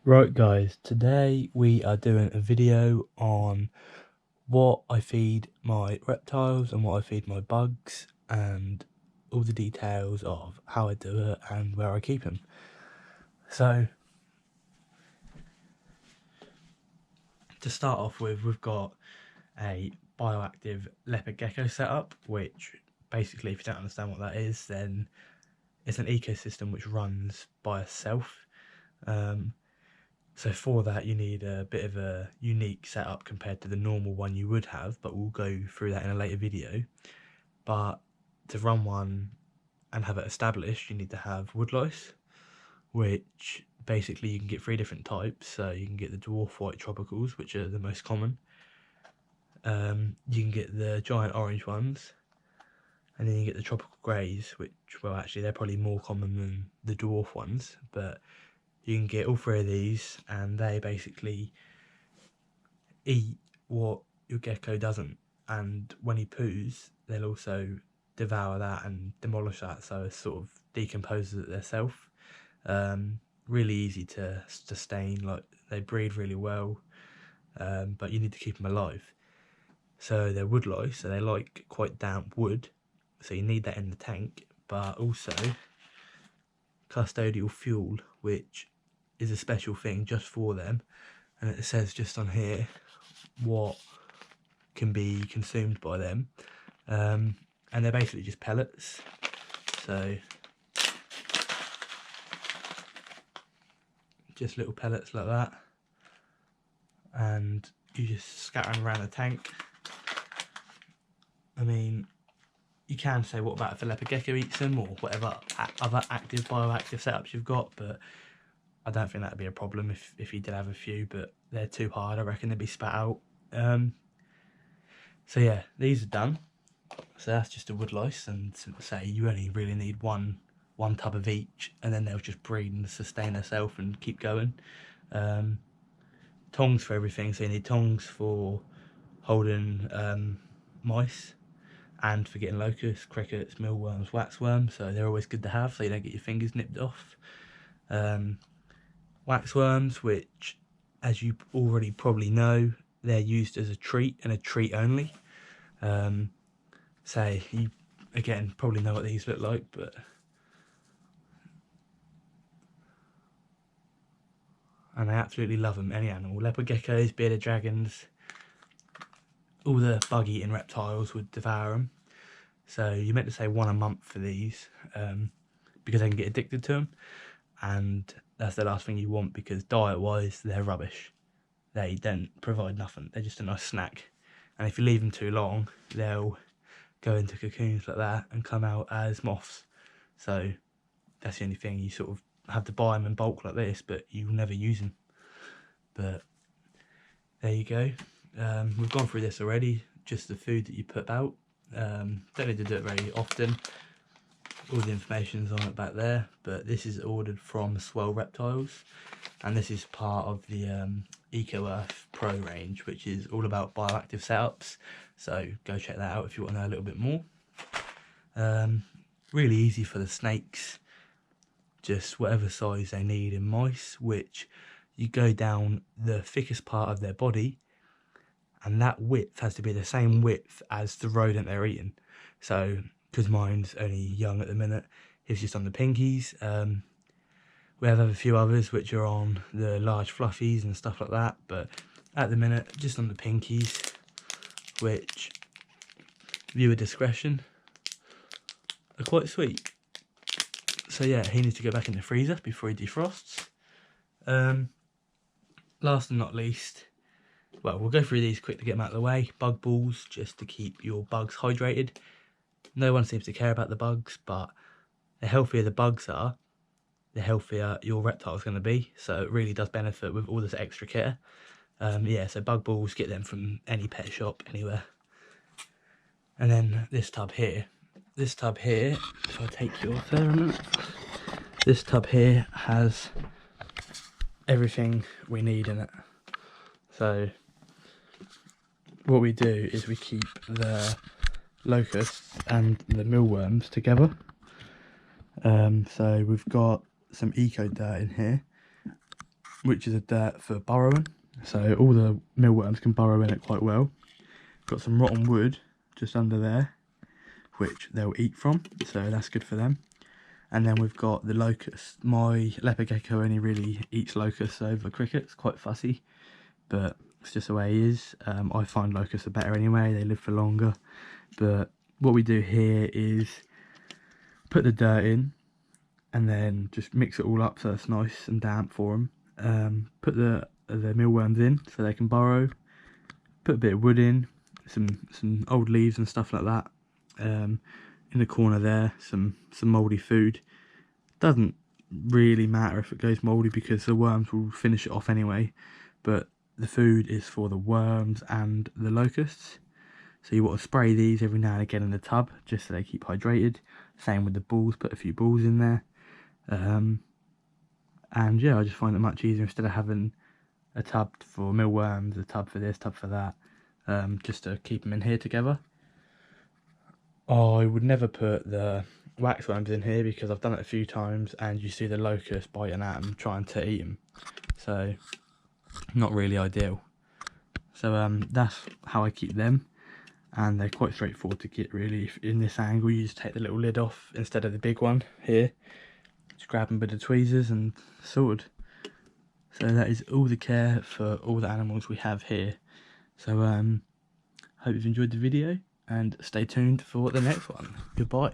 Right guys, today we are doing a video on what I feed my reptiles and what I feed my bugs and all the details of how I do it and where I keep them. So to start off with, we've got a bioactive leopard gecko setup, which basically, if you don't understand what that is, then it's an ecosystem which runs by itself. So for that you need a bit of a unique setup compared to the normal one you would have, but we'll go through that in a later video. But to run one and have it established, you need to have woodlice, which basically you can get 3 different types. So you can get the dwarf white tropicals, which are the most common. You can get the giant orange ones, and then you get the tropical greys, which, well, actually they're probably more common than the dwarf ones, but you can get all 3 of these, and they basically eat what your gecko doesn't, and when he poos, they'll also devour that and demolish that, so it sort of decomposes it themselves. Really easy to sustain, like they breed really well, but you need to keep them alive. So they're wood lice, so they like quite damp wood, so you need that in the tank, but also custodial fuel, which is a special thing just for them, and it says just on here what can be consumed by them, and they're basically just pellets. So just little pellets like that, and you just scatter them around the tank. I mean, you can say what about if a leopard gecko eats them, or whatever other active bioactive setups you've got, but I don't think that'd be a problem if you did have a few, but they're too hard. I reckon they'd be spat out. So yeah, these are done. So that's just a woodlice, and say you only really need one tub of each, and then they'll just breed and sustain themselves and keep going. Tongs for everything, so you need tongs for holding mice and for getting locusts, crickets, mealworms, waxworms, so they're always good to have so you don't get your fingers nipped off. Waxworms, which, as you already probably know, they're used as a treat and a treat only. So you, again, probably know what these look like, but and I absolutely love them, any animal. Leopard geckos, bearded dragons, all the bug-eating reptiles would devour them. So you're meant to say 1 a month for these, because they can get addicted to them, and that's the last thing you want, because diet-wise they're rubbish. They don't provide nothing, they're just a nice snack, and if you leave them too long they'll go into cocoons like that and come out as moths. So that's the only thing, you sort of have to buy them in bulk like this, but you'll never use them. But there you go. We've gone through this already, just the food that you put out. Don't need to do it very often. All the information's on it back there, but this is ordered from Swell Reptiles, and this is part of the Eco Earth Pro range, which is all about bioactive setups, so go check that out if you want to know a little bit more. Really easy for the snakes, just whatever size they need in mice, which you go down the thickest part of their body, and that width has to be the same width as the rodent they're eating. So because mine's only young at the minute, it's just on the pinkies. We have a few others which are on the large fluffies and stuff like that, but at the minute just on the pinkies, which, viewer discretion, are quite sweet. So yeah, he needs to go back in the freezer before he defrosts. Last and not least, well, we'll go through these quick to get them out of the way. Bug balls, just to keep your bugs hydrated. No one seems to care about the bugs, but the healthier the bugs are, the healthier your reptile's going to be. So it really does benefit with all this extra care. Yeah, so bug balls, get them from any pet shop, anywhere. And then this tub here, if I take you off there a minute, this tub here has everything we need in it. So what we do is we keep the locusts and the mealworms together. So we've got some eco dirt in here, which is a dirt for burrowing, so all the mealworms can burrow in it quite well. Got some rotten wood just under there, which they'll eat from, so that's good for them. And then we've got the locusts. My leopard gecko only really eats locusts over crickets, quite fussy, but it's just the way he is. I find locusts are better anyway, they live for longer. But what we do here is put the dirt in and then just mix it all up so it's nice and damp for them. Put the mealworms in so they can burrow. Put a bit of wood in, some old leaves and stuff like that. In the corner there, some mouldy food. Doesn't really matter if it goes mouldy because the worms will finish it off anyway, but the food is for the worms and the locusts. So you want to spray these every now and again in the tub just so they keep hydrated. Same with the balls, put a few balls in there. And yeah, I just find it much easier instead of having a tub for mealworms, a tub for this, tub for that, just to keep them in here together. I would never put the waxworms in here because I've done it a few times and you see the locust biting at them trying to eat them, so not really ideal. So that's how I keep them, and they're quite straightforward to get really. In this angle you just take the little lid off instead of the big one here, just grab them with the tweezers and sorted. So that is all the care for all the animals we have here. So hope you've enjoyed the video and stay tuned for the next one. Goodbye.